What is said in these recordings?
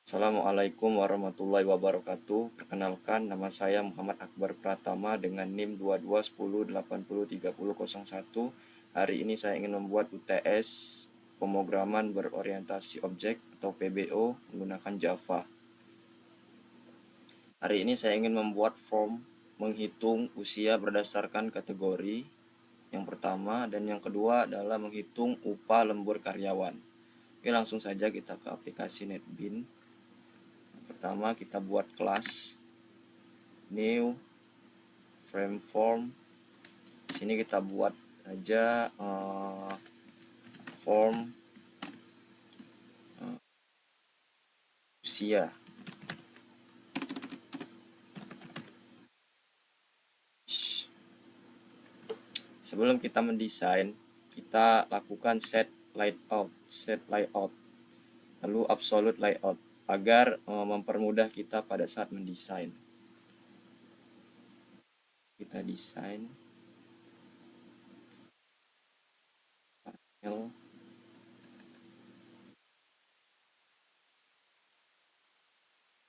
Assalamualaikum warahmatullahi wabarakatuh. Perkenalkan, nama saya Muhammad Akbar Pratama dengan NIM 2210803001. Hari ini saya ingin membuat UTS pemrograman berorientasi objek atau PBO menggunakan Java. Hari ini saya ingin membuat form menghitung usia berdasarkan kategori yang pertama, dan yang kedua adalah menghitung upah lembur karyawan. Oke, langsung saja kita ke aplikasi NetBeans. Pertama kita buat kelas new frame form. Sini kita buat aja form usia. Sebelum kita mendesain, kita lakukan set layout, lalu absolute layout agar mempermudah kita pada saat mendesain. Kita desain panel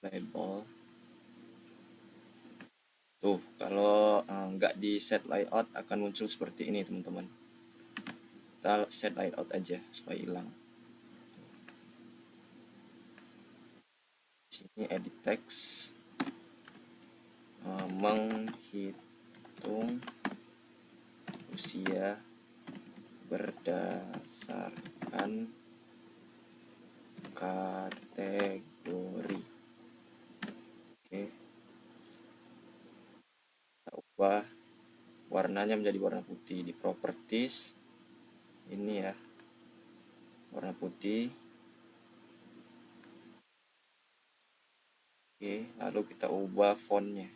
label. Tuh, kalau nggak di set layout akan muncul seperti ini, teman-teman. Kita set layout aja supaya hilang. Sini edit text, menghitung usia berdasarkan kategori. Oke, kita ubah warnanya menjadi warna putih. Di properties ini ya, warna putih. Oke, lalu kita ubah fontnya,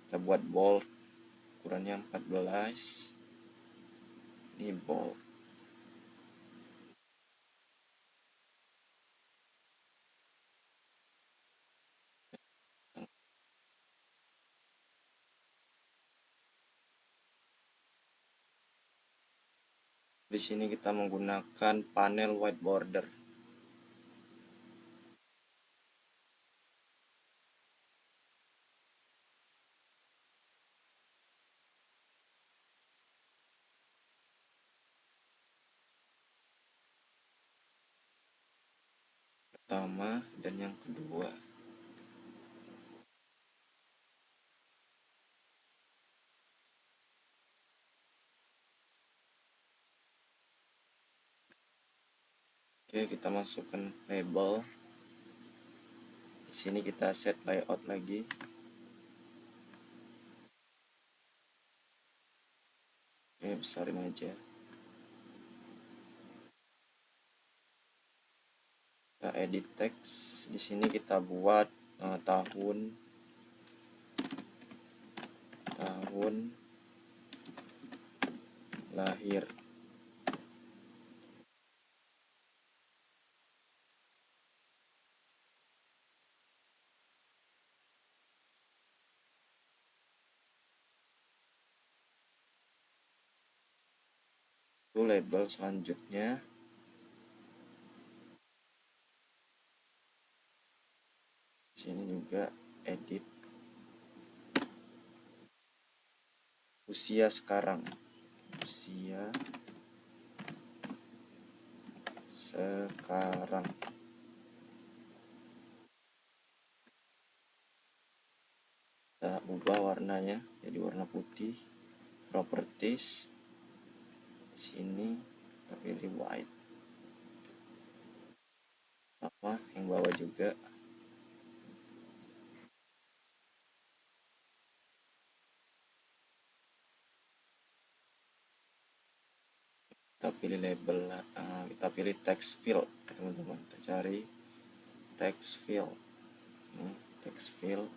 kita buat bold, ukurannya 14. Ini bold. Di sini kita menggunakan panel white border. Pertama dan yang kedua. Oke, kita masukkan label. Di sini kita set layout lagi. Oke, besarin aja. Kita edit text. Di sini kita buat tahun lahir. Itu label selanjutnya. Sini juga edit usia sekarang. Usia sekarang. Kita ubah warnanya jadi warna putih. Properties. Sini kita pilih white. Sama yang bawah juga. Kita pilih label, kita pilih text field, teman-teman. Kita cari text field. Ini text field.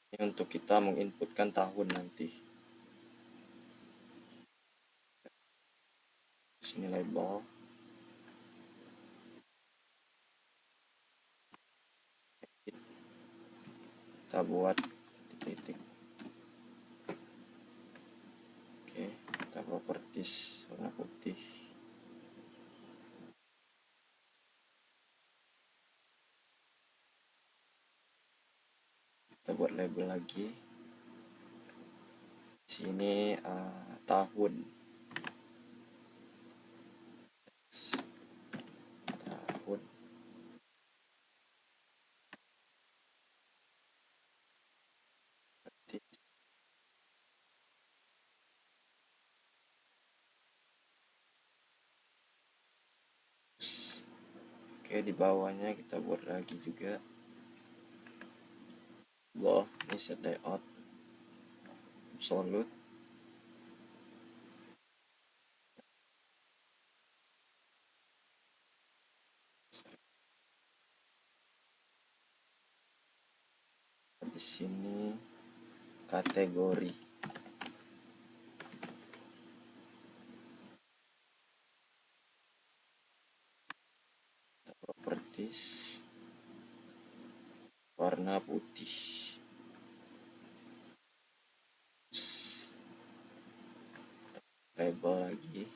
Ini untuk kita menginputkan tahun nanti. Sini label. Kita buat titik-titik. Oke, kita properties warna putih. buat label lagi. Sini tahun. Tahun. Oke, di bawahnya kita buat lagi juga. Ini set layout absolute. Di sini kategori. Properties warna putih. Label lagi.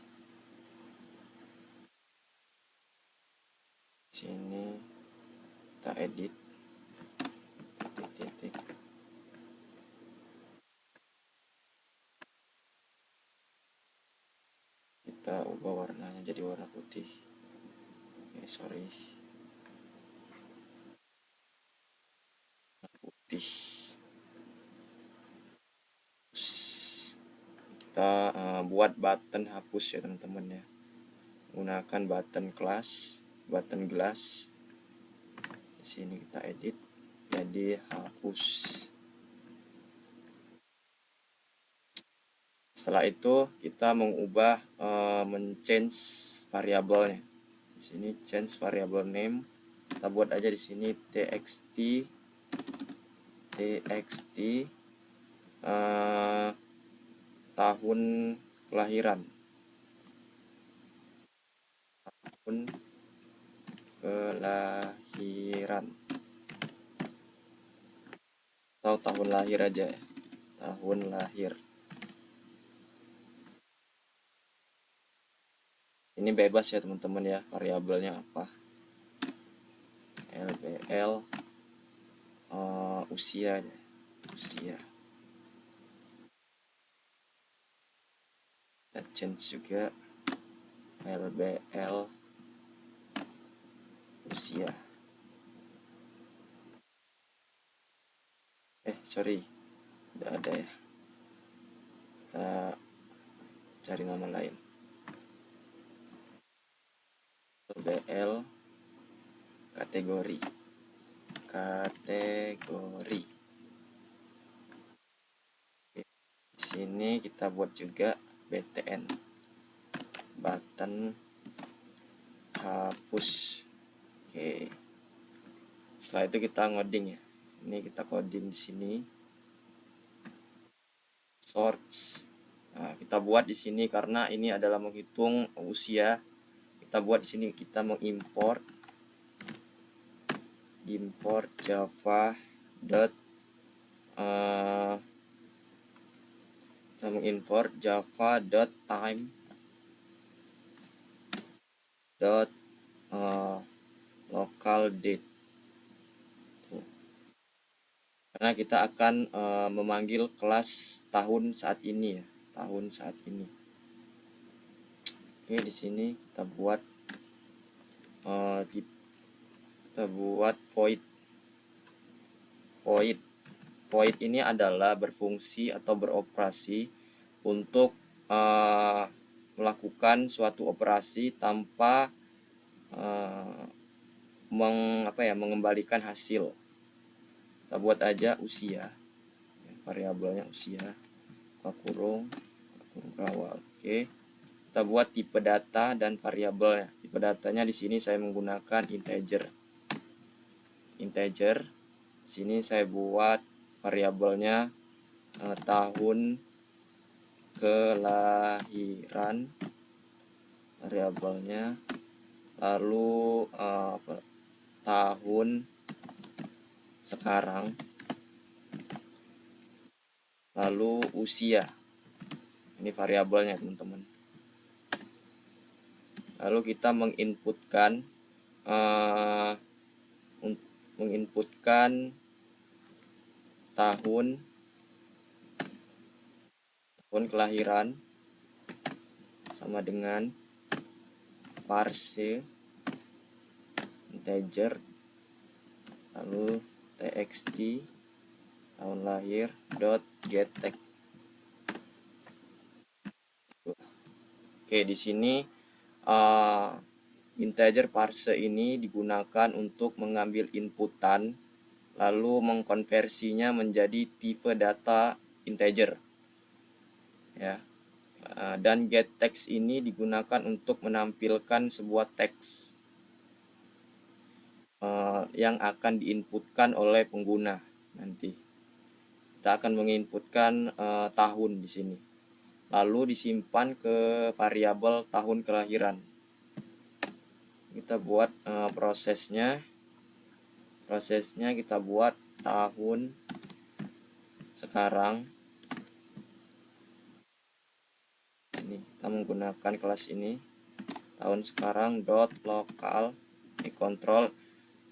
Sini kita edit titik. Kita ubah warnanya jadi warna putih. Sorry, putih. Kita buat button hapus ya teman-teman ya. Gunakan button class, button glass. Di sini kita edit jadi hapus. Setelah itu kita mengubah men-change variabelnya. Di sini change variable name. Kita buat aja di sini txt tahun kelahiran. Tahun kelahiran. Atau tahun lahir aja ya. Tahun lahir. Ini bebas ya teman-teman ya, variabelnya apa. LBL usia ya. Usia. Kita change juga LBL usia. Sorry, udah ada ya. Kita cari nama lain. LBL kategori. Di sini kita buat juga btn, button hapus. Oke. Setelah itu kita ngoding ya. Ini kita coding di sini. Source. Nah, kita buat di sini karena ini adalah menghitung usia. Kita buat di sini, kita mengimport java kita mengimport java.time local date. Karena kita akan memanggil kelas tahun saat ini ya, tahun saat ini. Oke, di sini kita buat void. Void ini adalah berfungsi atau beroperasi untuk melakukan suatu operasi tanpa mengembalikan hasil. Kita buat aja usia, variabelnya usia, kurung berawal. Oke, kita buat tipe data dan variabelnya. Tipe datanya di sini saya menggunakan integer. Sini saya buat variabelnya tahun kelahiran, variabelnya, lalu tahun sekarang, lalu usia. Ini variabelnya teman-teman. Lalu kita menginputkan tahun kelahiran sama dengan parse integer, lalu txt tahun lahir dot get text. Oke, di sini integer parse ini digunakan untuk mengambil inputan lalu mengkonversinya menjadi tipe data integer, ya. Dan get text ini digunakan untuk menampilkan sebuah teks yang akan diinputkan oleh pengguna. Nanti kita akan menginputkan tahun di sini, lalu disimpan ke variabel tahun kelahiran. Kita buat prosesnya kita buat tahun sekarang. Ini kita menggunakan kelas ini, tahun sekarang dot lokal kontrol.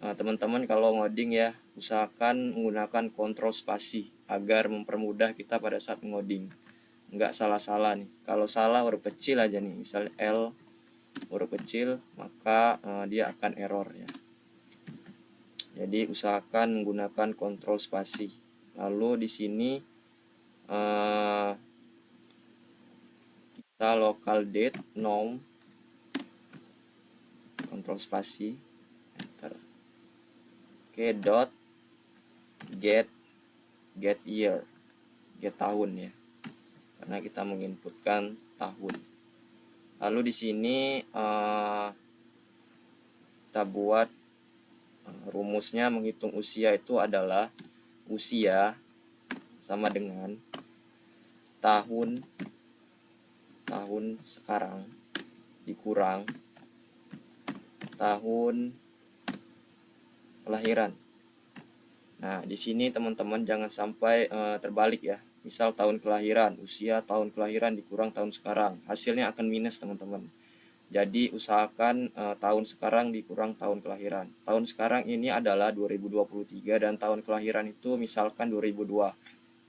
Teman-teman kalau ngoding ya, usahakan menggunakan kontrol spasi agar mempermudah kita pada saat ngoding, nggak salah-salah nih. Kalau salah huruf kecil aja nih, misalnya L huruf kecil, maka dia akan error ya. Jadi usahakan menggunakan kontrol spasi. Lalu di sini kita local date nom kontrol spasi enter. Oke, dot get year, get tahun ya, karena kita menginputkan tahun. Lalu di sini kita buat rumusnya menghitung usia itu adalah usia sama dengan tahun sekarang dikurang tahun kelahiran. Nah, di sini teman-teman jangan sampai terbalik ya. Misal tahun kelahiran, usia tahun kelahiran dikurang tahun sekarang, hasilnya akan minus teman-teman. Jadi usahakan tahun sekarang dikurang tahun kelahiran. Tahun sekarang ini adalah 2023 dan tahun kelahiran itu misalkan 2002.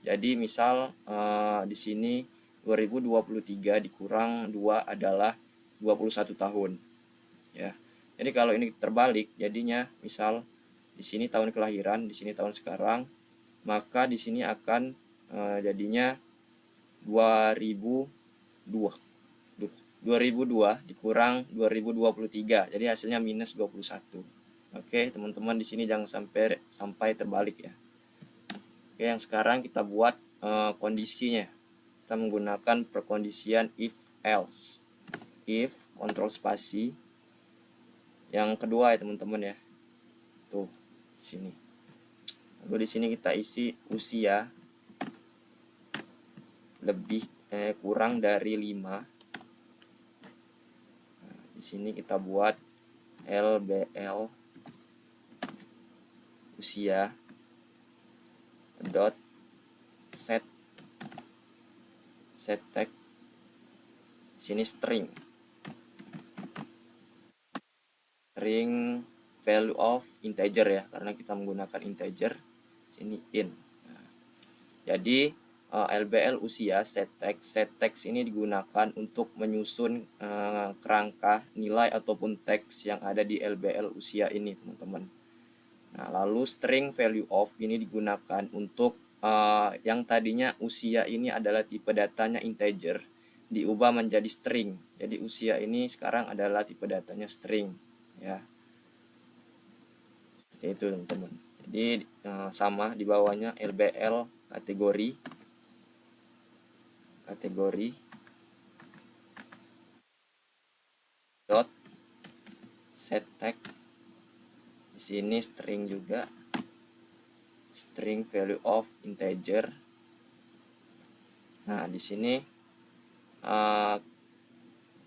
Jadi misal di sini 2023 dikurang 2 adalah 21 tahun. Ya. Jadi kalau ini terbalik, jadinya misal di sini tahun kelahiran, di sini tahun sekarang, maka di sini akan jadinya 2002 dikurang 2023. Jadi hasilnya minus 21. Oke, teman-teman di sini jangan sampai terbalik ya. Oke, yang sekarang kita buat kondisinya. Kita menggunakan perkondisian if else. If kontrol spasi. Yang kedua ya teman-teman ya. Tuh, di sini. Lalu di sini kita isi usia kurang dari 5. Nah, di sini kita buat LBL usia dot set tag. Sini string value of integer ya, karena kita menggunakan integer. Sini in. Nah, jadi LBL usia set text ini digunakan untuk menyusun kerangka nilai ataupun teks yang ada di LBL usia ini teman-teman. Nah, lalu string value of ini digunakan untuk yang tadinya usia ini adalah tipe datanya integer, diubah menjadi string. Jadi usia ini sekarang adalah tipe datanya string ya. Seperti itu teman-teman. Jadi sama di bawahnya LBL kategori dot set tag. Di sini string juga, string value of integer. Nah, di sini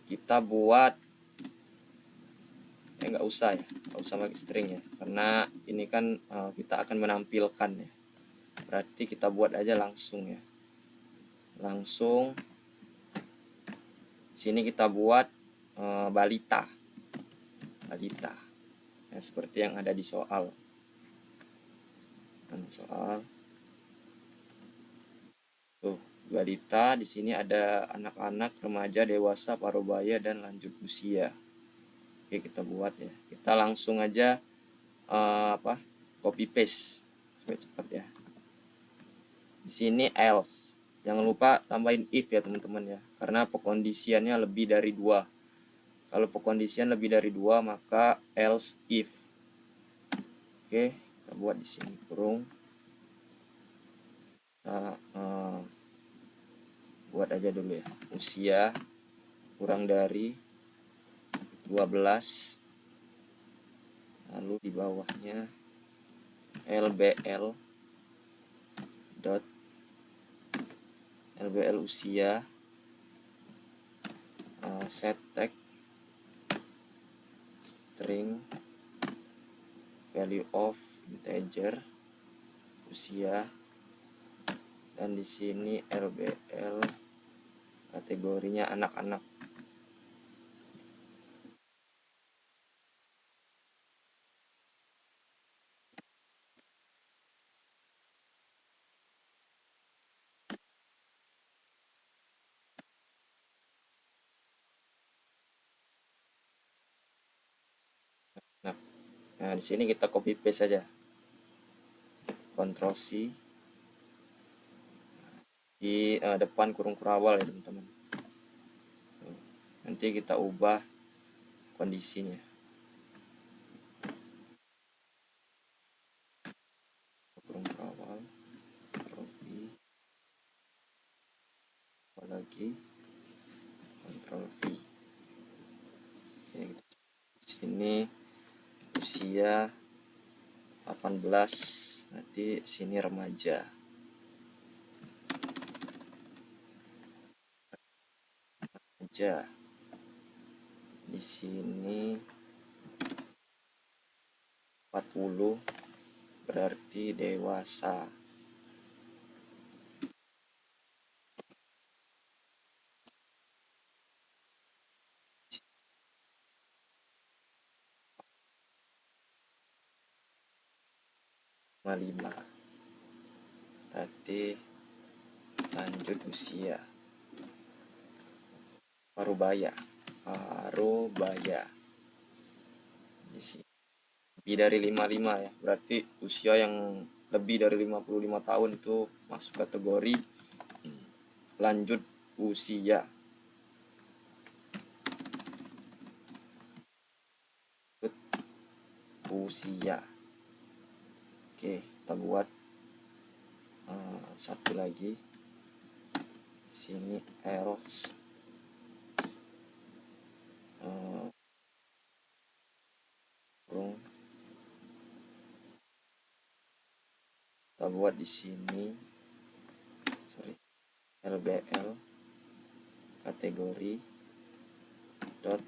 kita buat nggak usah pakai string ya, karena ini kan kita akan menampilkan ya. Berarti kita buat aja langsung ya. Sini kita buat balita ya, seperti yang ada di soal. Balita, di sini ada anak-anak, remaja, dewasa, parubaya, dan lanjut usia. Oke, kita buat ya. Kita langsung aja copy paste supaya cepat ya. Di sini else. Jangan lupa tambahin if ya teman-teman ya. Karena pekondisiannya lebih dari 2. Kalau pekondisian lebih dari 2 maka else if. Oke, kita buat di sini kurung. Buat aja dulu ya. Usia kurang dari 12. Lalu di bawahnya LBL usia, set tag string value of integer usia, dan di sini LBL kategorinya anak-anak. Nah, di sini kita copy paste saja. Ctrl C di depan kurung kurawal ya teman-teman. Nanti kita ubah kondisinya. Kurung kurawal, Ctrl V, lagi Ctrl V. Oke, di sini usia 18, nanti sini remaja. Di sini 40 berarti dewasa. Lima berarti lanjut usia. Parubaya di sini lebih dari 55 ya, berarti usia yang lebih dari 55 tahun itu masuk kategori lanjut usia. Oke, kita buat satu lagi. Di sini else kita buat di sini LBL kategori dot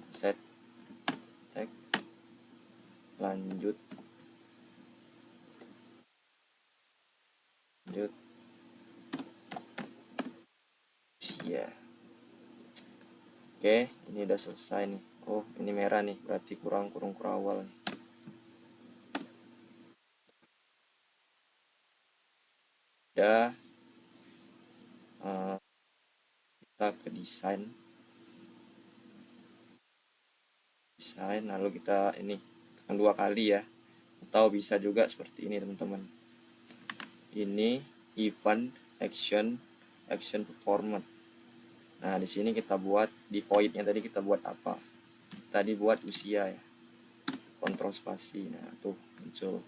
set tag lanjut usia. Oke, ini udah selesai nih. Oh, ini merah nih, berarti kurung kurawal nih. Udah, kita ke desain, lalu kita ini tekan 2 kali ya, atau bisa juga seperti ini teman-teman. Ini event action performance. Nah, di sini kita buat di void-nya tadi kita buat apa? Tadi buat usia ya. Kontrol spasi. Nah, tuh muncul.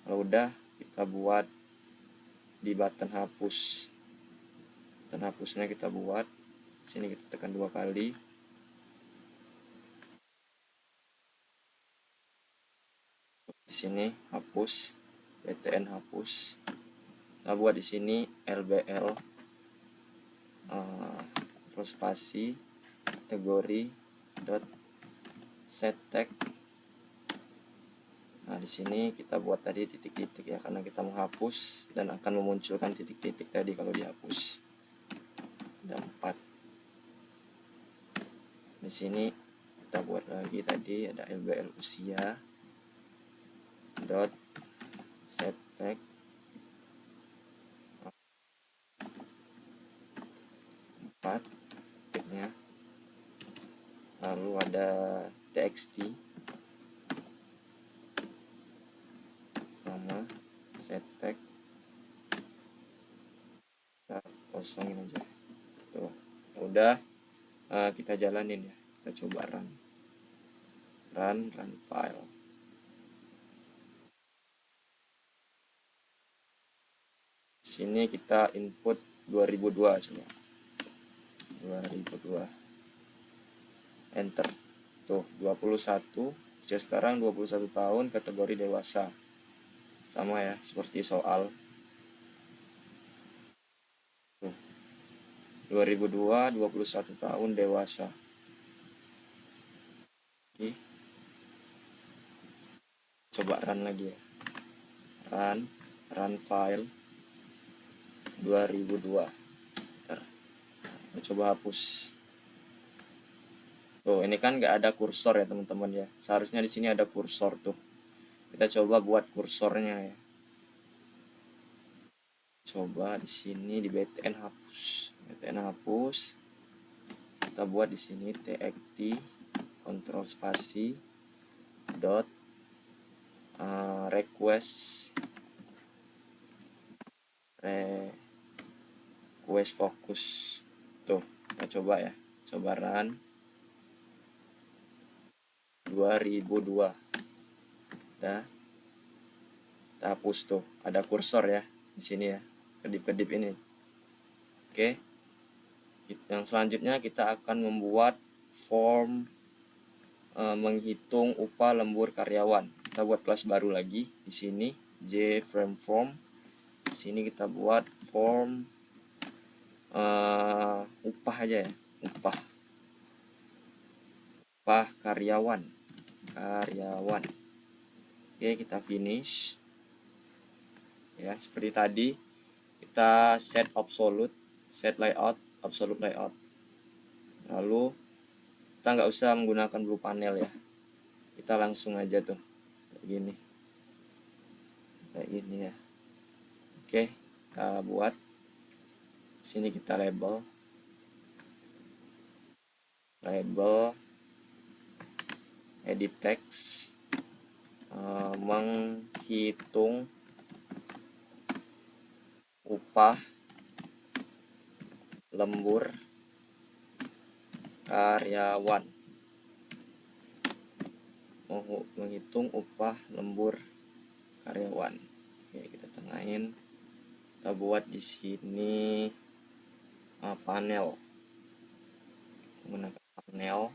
Kalau udah, kita buat di button hapus. Button hapusnya kita buat. Sini kita tekan 2 kali. Di sini hapus, btn hapus. Nah, buat di sini LBL terus spasi kategori dot set tag. Nah, di sini kita buat tadi titik-titik ya, karena kita menghapus dan akan memunculkan titik-titik tadi kalau dihapus. Ada 4. Di sini kita buat lagi tadi ada LBL usia dot set tag 4 tagnya, lalu ada txt sama set tag, kita kosongin aja tuh. Udah, kita jalanin ya, kita coba run file. Sini kita input 2002, coba 2002, enter. Tuh 21, usia sekarang 21 tahun, kategori dewasa. Sama ya, seperti soal. Tuh 2002, 21 tahun, dewasa. Oke, coba run lagi ya, run file 2002. Kita coba hapus. Tuh, ini kan nggak ada kursor ya teman-teman ya. Seharusnya di sini ada kursor tuh. Kita coba buat kursornya ya. Coba di sini di btn hapus. Kita buat di sini txt kontrol spasi dot request focus. Tuh, kita coba ya. Coba run 2002. Udah. Kita hapus tuh. Ada kursor ya di sini ya. Kedip-kedip ini. Oke. Yang selanjutnya kita akan membuat form menghitung upah lembur karyawan. Kita buat kelas baru lagi di sini, JFrame form. Di sini kita buat form upah aja ya, upah karyawan. Oke, kita finish ya. Seperti tadi kita set layout, absolute layout. Lalu kita nggak usah menggunakan blue panel ya, kita langsung aja tuh kayak gini ya. Oke, kita buat sini, kita label edit text, menghitung upah lembur karyawan. Menghitung upah lembur karyawan. Oke, kita tengahin. Kita buat di sini panel, menggunakan panel.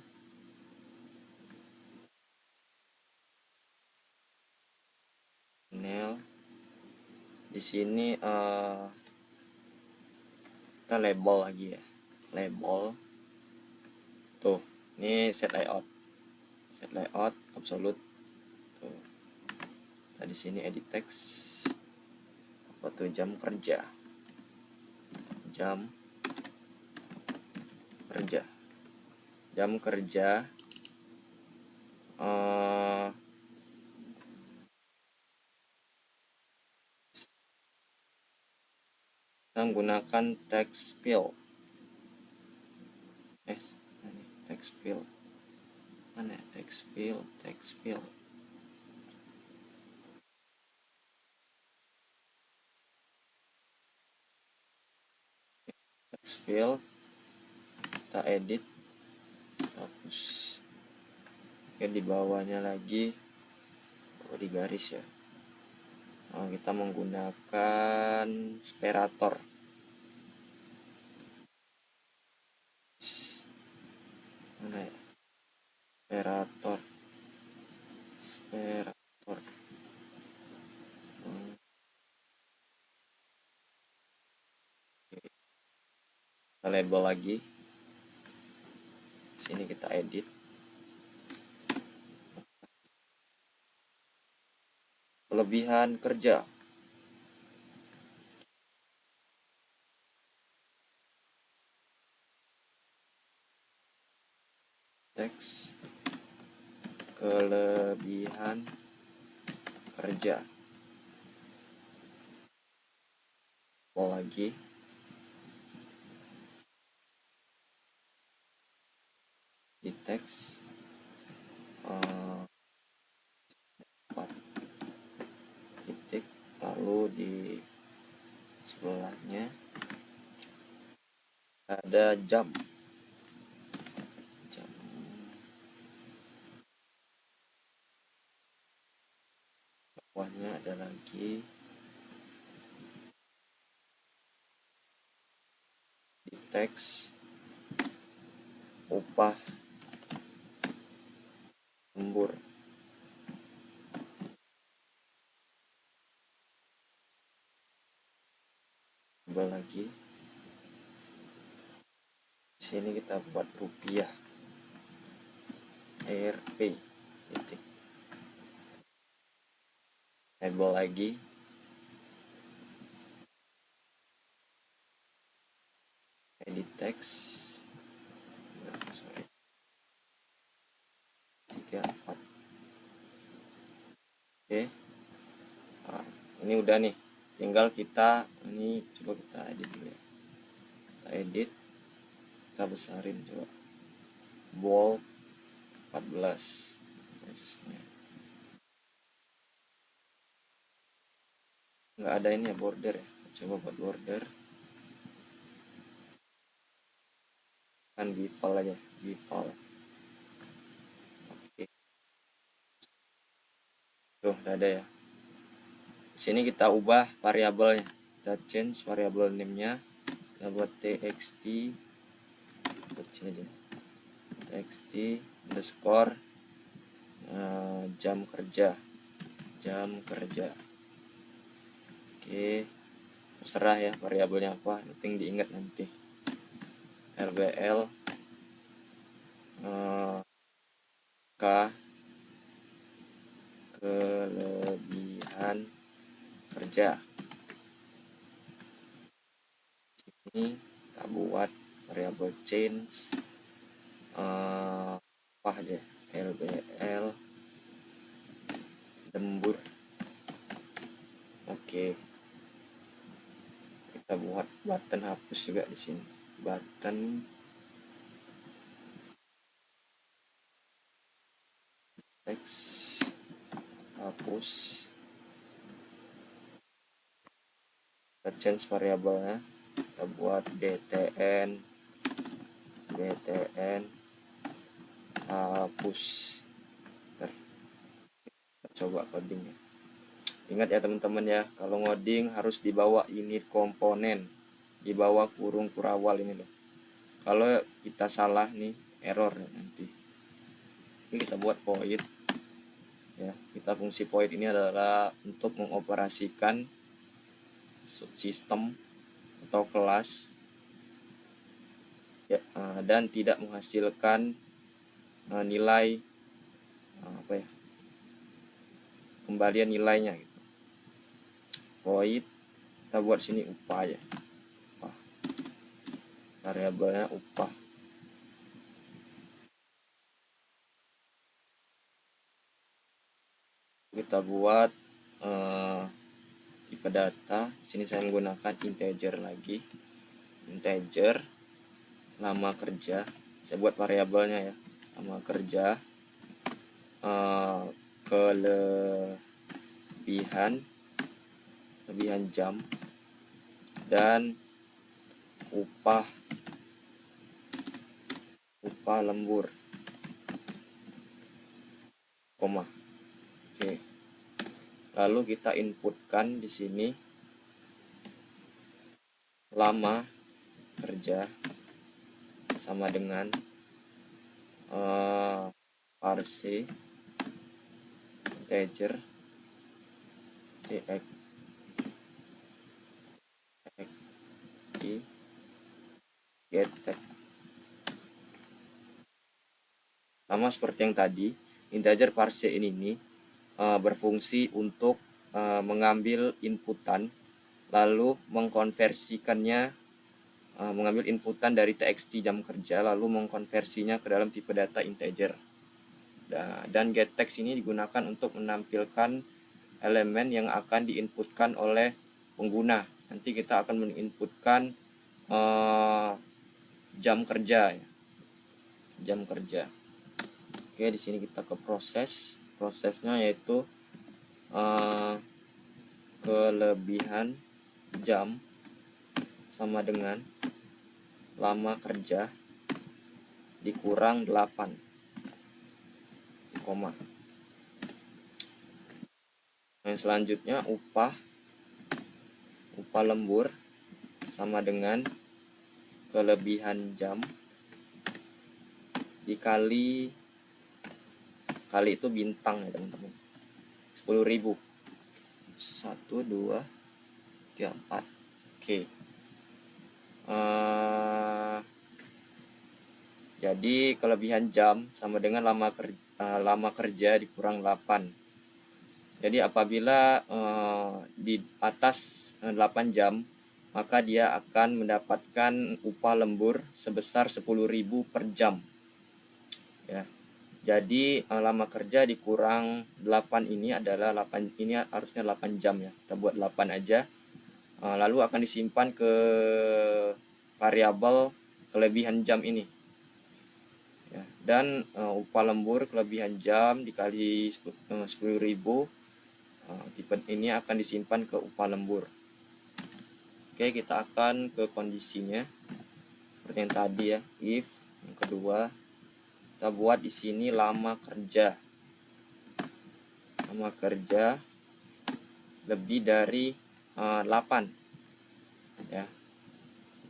Di sini kita label lagi ya, label. Tuh, ini set layout absolute. Tuh, tadi sini edit text, apa tuh, jam kerja kita menggunakan text field. Text field mana? Text field. Text field kita edit, kita hapus. Oke, di bawahnya lagi, di garis ya. Kita menggunakan separator. Mana ya? Separator. Kita label lagi. Sini kita edit. Kelebihan kerja. Teks kelebihan kerja. Lagi di teks titik, lalu di sebelahnya ada jam. Bawahnya ada lagi di teks upah lembur. Coba lagi. Di sini kita buat rupiah. Rp titik. Label lagi. Edit text. Sorry. 3, 4. Oke. Nah, ini udah nih. Tinggal kita ini coba kita edit dulu ya. Kita edit. Kita besarin coba. Bold 14 size-nya. Nggak ada ini ya border ya. Kita coba buat border. Kan default aja, default. Oke. Tuh, udah ada ya. Di sini kita ubah variabelnya. Kita change variabel name-nya. Kita buat txt. Kecil aja. Txt underscore jam kerja. Jam kerja. Oke. Terserah ya variabelnya apa, penting diingat nanti. LBL K kelebihan kerja. Ini kita buat variabel change apa aja, LBL lembur. Oke. Kita buat button hapus juga di sini. Button teks hapus. Kita change variabelnya. Kita buat btn hapus. Kita coba codingnya. Ingat ya teman-teman ya, kalau ngoding harus dibawa unit komponen, dibawa kurung kurawal ini loh. Kalau kita salah nih error ya nanti. Ini kita buat void ya. Kita fungsi void ini adalah untuk mengoperasikan sistem atau kelas ya, dan tidak menghasilkan nilai apa ya, kembalian nilainya gitu. Void kita buat sini upah ya, upah. Variabelnya upah. Kita buat tipe data. Sini saya menggunakan integer lagi, integer lama kerja. Saya buat variabelnya ya, lama kerja, kelebihan jam, dan upah lembur, koma. Oke. Lalu kita inputkan di sini lama kerja sama dengan parse integer get tag. Sama seperti yang tadi, integer parse ini berfungsi untuk mengambil inputan lalu mengkonversikannya, mengambil inputan dari txt jam kerja lalu mengkonversinya ke dalam tipe data integer. Dan getText ini digunakan untuk menampilkan elemen yang akan diinputkan oleh pengguna. Nanti kita akan menginputkan jam kerja ya. jam kerja. Oke, di sini kita ke prosesnya yaitu kelebihan jam sama dengan lama kerja dikurang 8 koma. Yang selanjutnya upah lembur sama dengan kelebihan jam dikali itu bintang ya teman-teman, 10.000. 1 2 3 4. Oke. Jadi kelebihan jam sama dengan lama kerja dikurang 8. Jadi apabila di atas 8 jam, maka dia akan mendapatkan upah lembur sebesar 10.000 per jam. Ya. Jadi lama kerja dikurang 8 ini adalah 8, ini harusnya 8 jam ya. Kita buat 8 aja. Lalu akan disimpan ke variabel kelebihan jam ini. Ya. Dan upah lembur kelebihan jam dikali 10.000, tipe ini akan disimpan ke upah lembur. Oke, kita akan ke kondisinya seperti yang tadi ya. If yang kedua kita buat di sini lama kerja lebih dari 8 ya,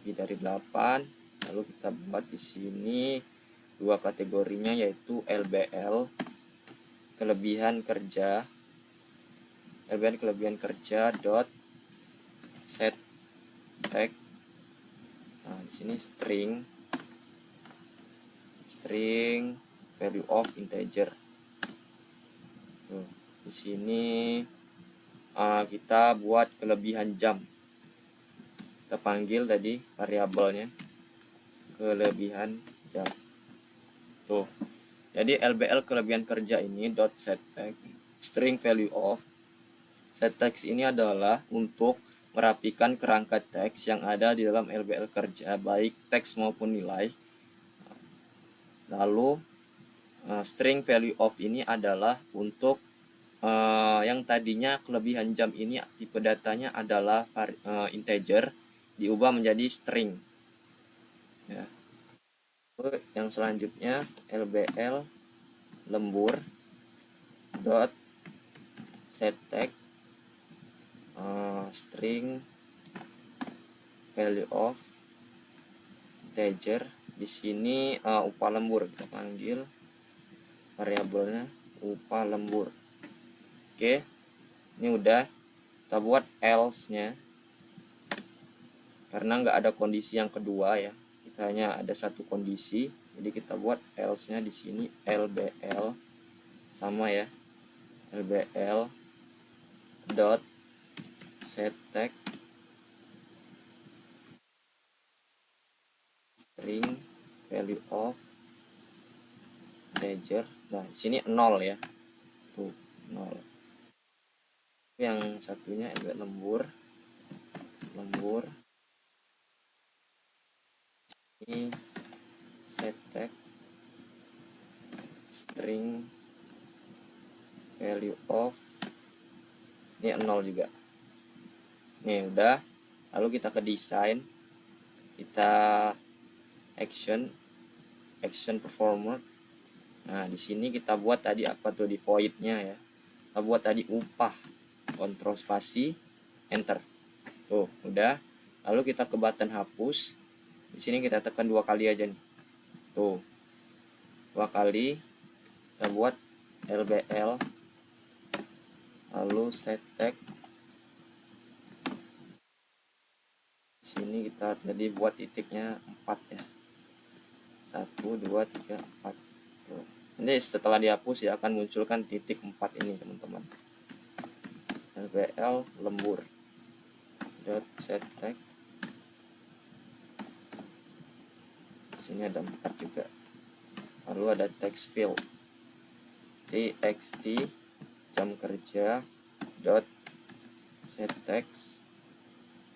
lebih dari 8. Lalu kita buat di sini dua kategorinya yaitu LBL kelebihan kerja dot set tag. Nah, di sini string value of integer. Tuh, di sini kita buat kelebihan jam. Kita panggil tadi variabelnya kelebihan jam. Tuh. Jadi LBL kelebihan kerja ini dot set tag string value of. Set text ini adalah untuk merapikan kerangka teks yang ada di dalam LBL kerja, baik teks maupun nilai. Lalu string value of ini adalah untuk yang tadinya kelebihan jam ini tipe datanya adalah integer, diubah menjadi string. Ya. Yang selanjutnya LBL lembur dot set tag string value of integer. Di sini upah lembur, kita panggil variabelnya upah lembur. Oke, ini udah. Kita buat else-nya karena nggak ada kondisi yang kedua ya, kita hanya ada satu kondisi. Jadi kita buat else-nya di sini LBL sama ya, LBL dot set tag string value of integer. Nah, di sini 0 ya. Tuh, 0. Yang satunya LBL lembur ini set tag string value of ini 0 juga. Nih udah. Lalu kita ke desain, kita action performer. Nah, di sini kita buat tadi apa tuh di void-nya ya. Kita buat tadi upah, kontrol spasi, enter. Tuh, udah. Lalu kita ke button hapus. Di sini kita tekan 2 kali aja nih. Tuh. 2 kali. Kita buat LBL lalu set tag. Di sini kita tadi buat titiknya 4 ya. 1 2 3 4. Tuh. Nanti setelah dihapus ya akan munculkan titik 4 ini teman-teman. LBL lembur dot set tag. Di sini ada 4 juga. Lalu ada text field txt jam kerja dot set text.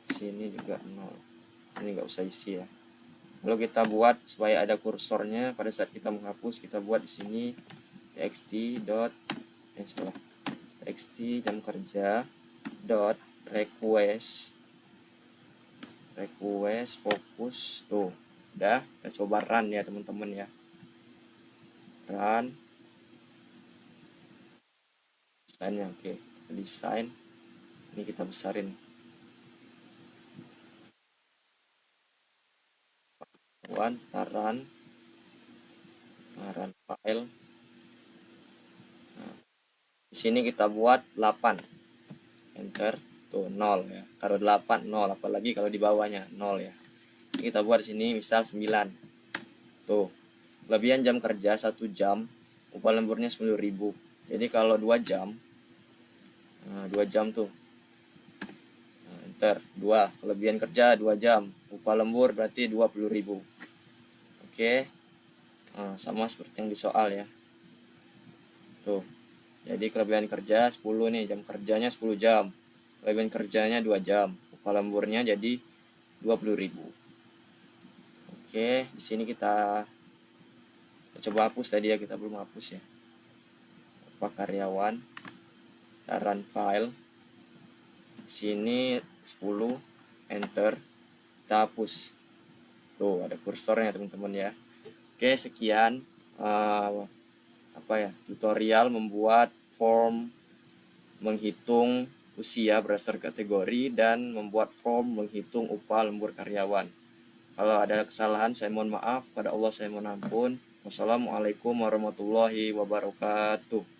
Di sini juga 0. Ini nggak usah isi ya. Lalu kita buat supaya ada kursornya pada saat kita menghapus, kita buat di sini txt dot txt jam kerja dot request fokus. Tuh udah, kita coba run ya teman-teman ya. Run desainnya, oke, kita desain ini, kita besarin kita run file. Nah, di sini kita buat 8, enter. Tuh 0 ya, kalau 8 0, apalagi kalau di bawahnya 0 ya. Kita buat di sini misal 9. Tuh kelebihan jam kerja 1 jam, upah lemburnya 10.000. Jadi kalau 2 jam, 2 jam tuh, enter 2, kelebihan kerja 2 jam, upah lembur berarti 20.000. Oke. Sama seperti yang di soal ya. Tuh, jadi kelebihan kerja 10 nih, jam kerjanya 10 jam, kelebihan kerjanya 2 jam, upah lemburnya jadi 20.000. Oke, di sini kita coba hapus tadi ya, kita belum hapus ya. Upah karyawan, kita run file. Di sini 10, enter, kita hapus. Tuh ada kursornya teman-teman ya. Oke, sekian tutorial membuat form menghitung usia berdasar kategori dan membuat form menghitung upah lembur karyawan. Kalau ada kesalahan saya mohon maaf, pada Allah saya mohon ampun. Wassalamualaikum warahmatullahi wabarakatuh.